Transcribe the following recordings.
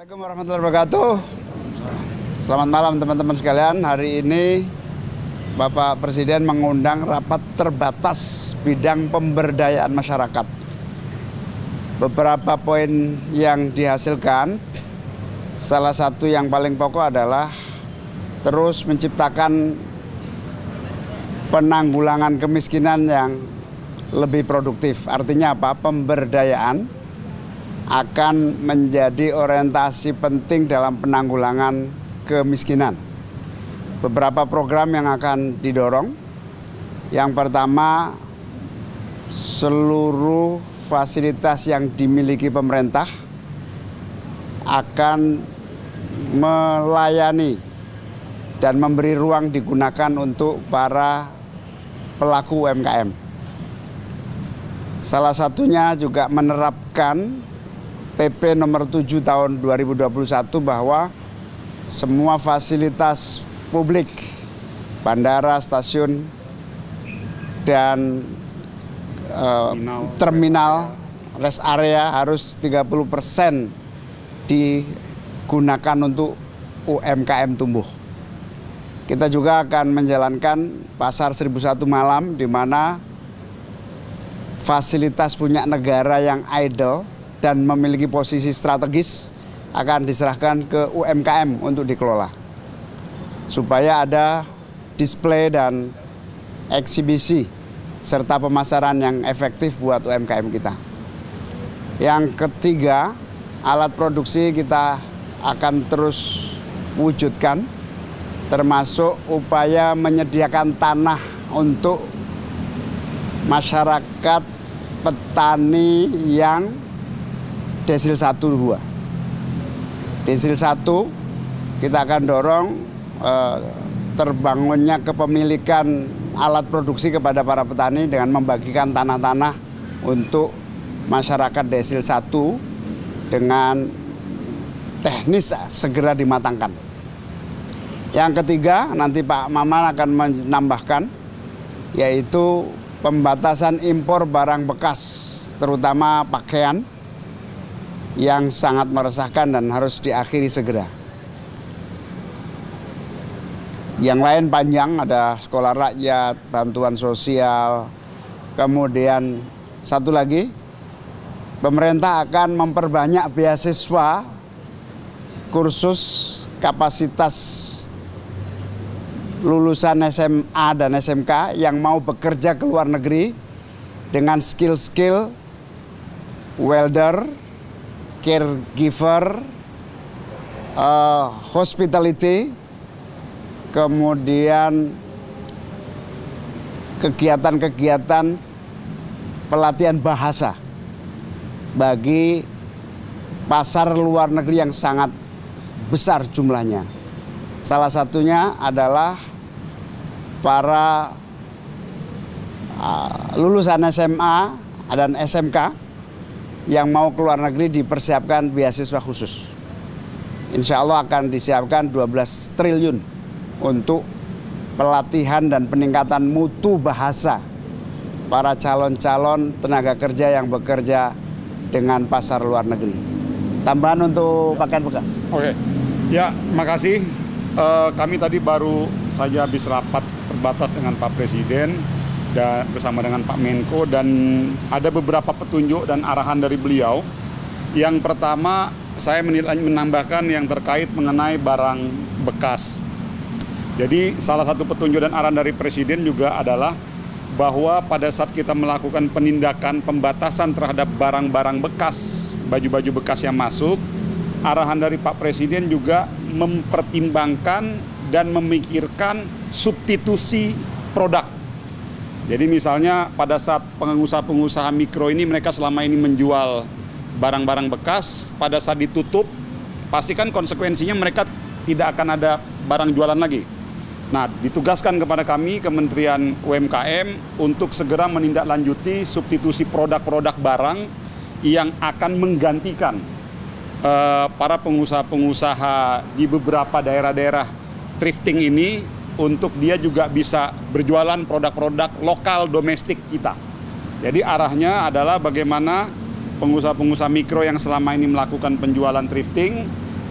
Assalamualaikum warahmatullahi wabarakatuh. Selamat malam teman-teman sekalian. Hari ini Bapak Presiden mengundang rapat terbatas bidang pemberdayaan masyarakat. Beberapa poin yang dihasilkan, salah satu yang paling pokok adalah terus menciptakan penanggulangan kemiskinan yang lebih produktif. Artinya apa? Pemberdayaan akan menjadi orientasi penting dalam penanggulangan kemiskinan. Beberapa program yang akan didorong. Yang pertama, seluruh fasilitas yang dimiliki pemerintah akan melayani dan memberi ruang digunakan untuk para pelaku UMKM. Salah satunya juga menerapkan PP nomor 7 tahun 2021 bahwa semua fasilitas publik, bandara, stasiun, dan terminal, rest area harus 30% digunakan untuk UMKM tumbuh. Kita juga akan menjalankan pasar 1001 malam di mana fasilitas punya negara yang idle dan memiliki posisi strategis akan diserahkan ke UMKM untuk dikelola. Supaya ada display dan eksibisi serta pemasaran yang efektif buat UMKM kita. Yang ketiga, alat produksi kita akan terus wujudkan, termasuk upaya menyediakan tanah untuk masyarakat petani yang Desil 1, 2. Desil 1 kita akan dorong terbangunnya kepemilikan alat produksi kepada para petani dengan membagikan tanah-tanah untuk masyarakat Desil 1 dengan teknis segera dimatangkan. Yang ketiga, nanti Pak Maman akan menambahkan, yaitu pembatasan impor barang bekas, terutama pakaian, yang sangat meresahkan dan harus diakhiri segera. Yang lain panjang, ada sekolah rakyat, bantuan sosial, kemudian satu lagi, pemerintah akan memperbanyak beasiswa kursus kapasitas lulusan SMA dan SMK yang mau bekerja ke luar negeri dengan skill-skill welder, caregiver, hospitality, kemudian kegiatan-kegiatan pelatihan bahasa bagi pasar luar negeri yang sangat besar jumlahnya. Salah satunya adalah para lulusan SMA dan SMK yang mau keluar negeri dipersiapkan beasiswa khusus. Insya Allah akan disiapkan 12 triliun untuk pelatihan dan peningkatan mutu bahasa para calon-calon tenaga kerja yang bekerja dengan pasar luar negeri. Tambahan untuk pakaian bekas. Oke, ya makasih. Kami tadi baru saja habis rapat terbatas dengan Pak Presiden dan bersama dengan Pak Menko, dan ada beberapa petunjuk dan arahan dari beliau. Yang pertama, saya menambahkan yang terkait mengenai barang bekas. Jadi salah satu petunjuk dan arahan dari Presiden juga adalah bahwa pada saat kita melakukan penindakan pembatasan terhadap barang-barang bekas, baju-baju bekas yang masuk, arahan dari Pak Presiden juga mempertimbangkan dan memikirkan substitusi produk. Jadi misalnya pada saat pengusaha-pengusaha mikro ini, mereka selama ini menjual barang-barang bekas, pada saat ditutup, pastikan konsekuensinya mereka tidak akan ada barang jualan lagi. Nah, ditugaskan kepada kami, Kementerian UMKM, untuk segera menindaklanjuti substitusi produk-produk barang yang akan menggantikan para pengusaha-pengusaha di beberapa daerah-daerah thrifting ini, untuk dia juga bisa berjualan produk-produk lokal domestik kita. Jadi arahnya adalah bagaimana pengusaha-pengusaha mikro yang selama ini melakukan penjualan thrifting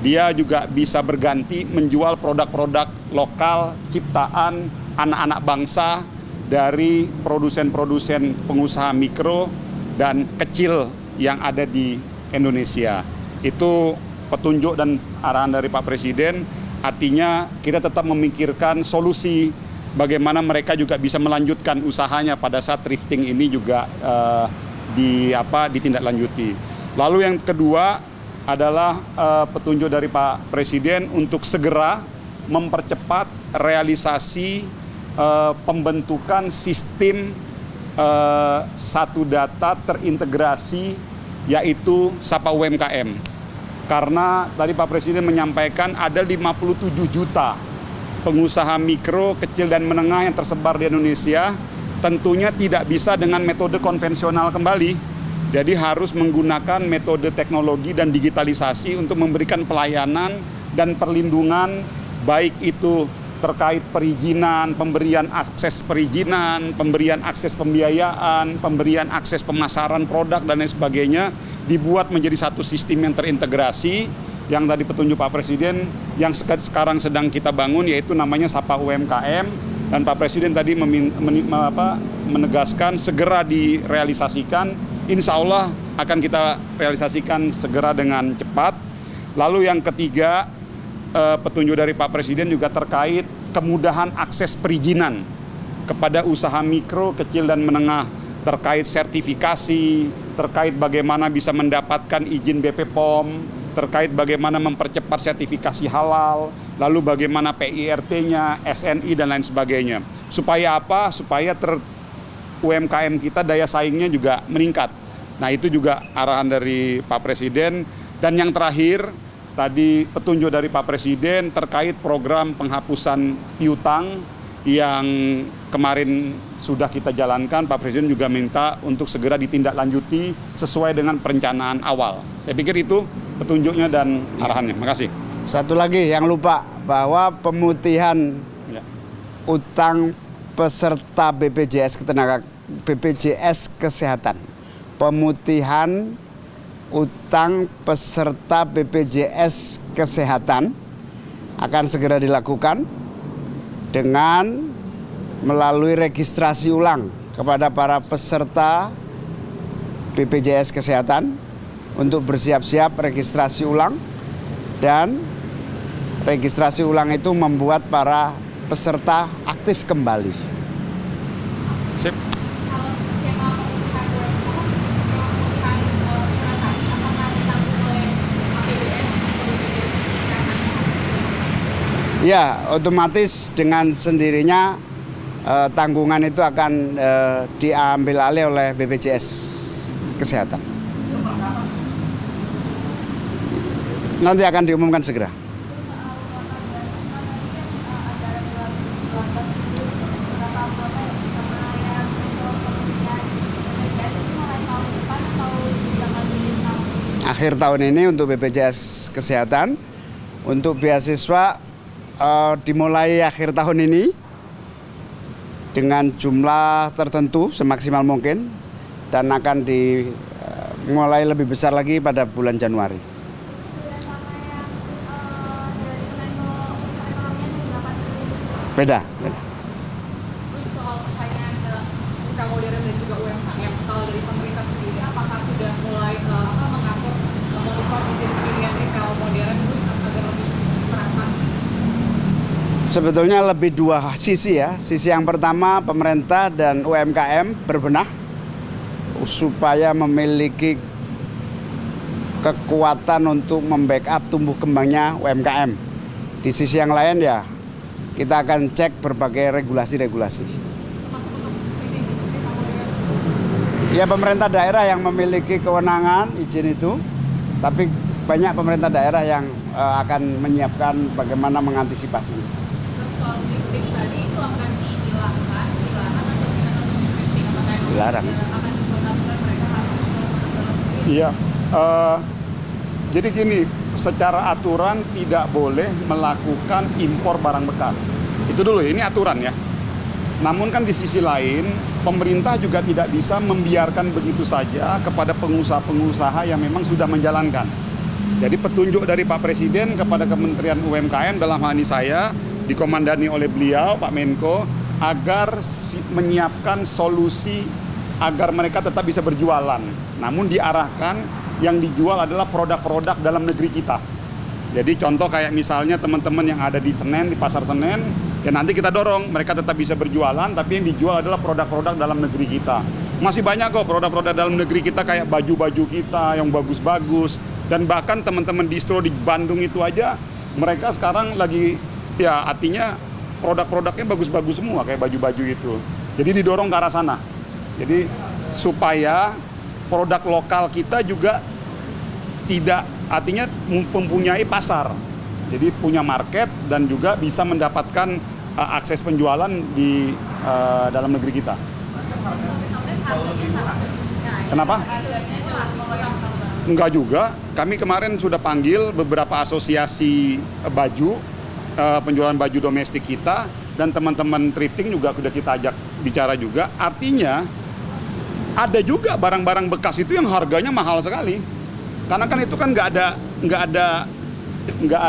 dia juga bisa berganti menjual produk-produk lokal ciptaan anak-anak bangsa dari produsen-produsen pengusaha mikro dan kecil yang ada di Indonesia. Itu petunjuk dan arahan dari Pak Presiden, artinya kita tetap memikirkan solusi bagaimana mereka juga bisa melanjutkan usahanya pada saat thrifting ini juga ditindaklanjuti. Lalu yang kedua adalah petunjuk dari Pak Presiden untuk segera mempercepat realisasi pembentukan sistem satu data terintegrasi, yaitu Sapa UMKM. Karena tadi Pak Presiden menyampaikan ada 57 juta pengusaha mikro, kecil dan menengah yang tersebar di Indonesia, tentunya tidak bisa dengan metode konvensional kembali. Jadi harus menggunakan metode teknologi dan digitalisasi untuk memberikan pelayanan dan perlindungan, baik itu terkait perizinan, pemberian akses perizinan, pemberian akses pembiayaan, pemberian akses pemasaran produk dan lain sebagainya, dibuat menjadi satu sistem yang terintegrasi, yang tadi petunjuk Pak Presiden yang sekarang sedang kita bangun, yaitu namanya Sapa UMKM. Dan Pak Presiden tadi menegaskan segera direalisasikan, insya Allah akan kita realisasikan segera dengan cepat. Lalu yang ketiga, petunjuk dari Pak Presiden juga terkait kemudahan akses perizinan kepada usaha mikro, kecil dan menengah, terkait sertifikasi, terkait bagaimana bisa mendapatkan izin BP POM, terkait bagaimana mempercepat sertifikasi halal, lalu bagaimana PIRT-nya, SNI, dan lain sebagainya. Supaya apa? Supaya UMKM kita daya saingnya juga meningkat. Nah, itu juga arahan dari Pak Presiden. Dan yang terakhir, tadi petunjuk dari Pak Presiden terkait program penghapusan piutang yang kemarin sudah kita jalankan. Pak Presiden juga minta untuk segera ditindaklanjuti sesuai dengan perencanaan awal. Saya pikir itu petunjuknya dan arahannya. Makasih. Satu lagi yang lupa, bahwa pemutihan utang peserta BPJS Kesehatan. Pemutihan utang peserta BPJS Kesehatan akan segera dilakukan dengan melalui registrasi ulang kepada para peserta BPJS Kesehatan untuk bersiap-siap registrasi ulang, dan registrasi ulang itu membuat para peserta aktif kembali. Sip. Ya, otomatis dengan sendirinya tanggungan itu akan diambil alih oleh BPJS Kesehatan. Nanti akan diumumkan segera. Akhir tahun ini untuk BPJS Kesehatan, untuk beasiswa dimulai akhir tahun ini dengan jumlah tertentu semaksimal mungkin, dan akan dimulai lebih besar lagi pada bulan Januari. Beda. Terus soal persaingan usaha modern dan juga UMKM, kalau dari pemerintah sendiri apakah sudah mulai mengatur monitor izin pilihan retail modern terus agar lebih merata? Sebetulnya lebih dua sisi ya. Sisi yang pertama, pemerintah dan UMKM berbenah supaya memiliki kekuatan untuk membackup tumbuh kembangnya UMKM. Di sisi yang lain ya, kita akan cek berbagai regulasi-regulasi. Ya, pemerintah daerah yang memiliki kewenangan izin itu, tapi banyak pemerintah daerah yang akan menyiapkan bagaimana mengantisipasi. Soal thrifting tadi itu akan dilarang atau tidak? Dilarang. Akan dibuat aturan mereka harus Iya. Jadi gini, secara aturan tidak boleh melakukan impor barang bekas. Itu dulu, ini aturan ya. Namun kan di sisi lain, pemerintah juga tidak bisa membiarkan begitu saja kepada pengusaha-pengusaha yang memang sudah menjalankan. Jadi petunjuk dari Pak Presiden kepada Kementerian UMKM dalam hal ini saya, dikomandani oleh beliau, Pak Menko, agar menyiapkan solusi agar mereka tetap bisa berjualan. Namun diarahkan yang dijual adalah produk-produk dalam negeri kita. Jadi contoh kayak misalnya teman-teman yang ada di Senen, di Pasar Senen, ya nanti kita dorong mereka tetap bisa berjualan, tapi yang dijual adalah produk-produk dalam negeri kita. Masih banyak kok produk-produk dalam negeri kita kayak baju-baju kita yang bagus-bagus. Dan bahkan teman-teman distro di Bandung itu aja, mereka sekarang lagi, ya artinya produk-produknya bagus-bagus semua kayak baju-baju itu. Jadi didorong ke arah sana. Jadi supaya produk lokal kita juga tidak, artinya mempunyai pasar. Jadi punya market dan juga bisa mendapatkan akses penjualan di dalam negeri kita. Kenapa? Enggak juga. Kami kemarin sudah panggil beberapa asosiasi baju, penjualan baju domestik kita, dan teman-teman thrifting juga sudah kita ajak bicara juga. Artinya ada juga barang-barang bekas itu yang harganya mahal sekali. Karena kan itu kan nggak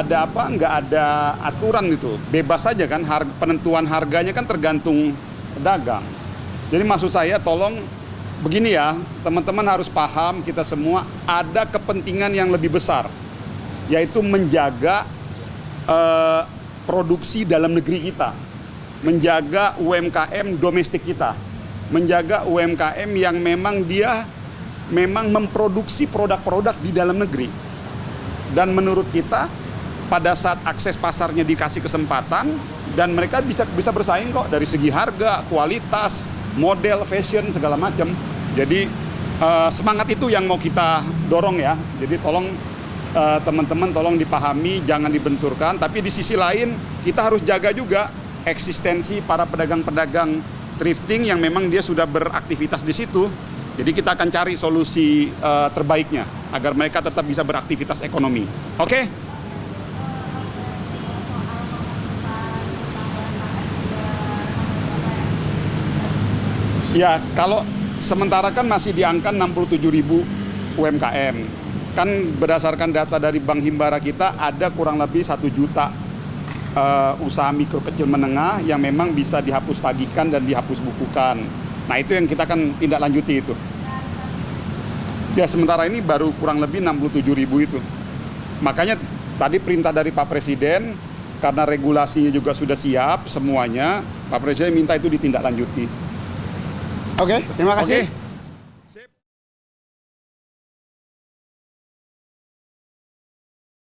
ada aturan gitu. Bebas saja kan, penentuan harganya kan tergantung pedagang. Jadi maksud saya tolong begini ya, teman-teman harus paham, kita semua ada kepentingan yang lebih besar, yaitu menjaga produksi dalam negeri kita, menjaga UMKM domestik kita, menjaga UMKM yang memang dia memang memproduksi produk-produk di dalam negeri. Dan menurut kita pada saat akses pasarnya dikasih kesempatan, dan mereka bisa bersaing kok dari segi harga, kualitas, model, fashion, segala macam. Jadi semangat itu yang mau kita dorong ya. Jadi tolong teman-teman tolong dipahami, jangan dibenturkan. Tapi di sisi lain kita harus jaga juga eksistensi para pedagang-pedagang thrifting yang memang dia sudah beraktivitas di situ. Jadi kita akan cari solusi terbaiknya agar mereka tetap bisa beraktivitas ekonomi. Oke? Ya, kalau sementara kan masih di angka 67.000 UMKM. Kan berdasarkan data dari Bank Himbara kita ada kurang lebih 1 juta usaha mikro kecil menengah yang memang bisa dihapus tagihkan dan dihapus bukukan. Nah itu yang kita kan tindak lanjuti itu. Ya sementara ini baru kurang lebih 67.000 itu. Makanya tadi perintah dari Pak Presiden, karena regulasinya juga sudah siap semuanya, Pak Presiden minta itu ditindaklanjuti. Oke, terima kasih. Oke.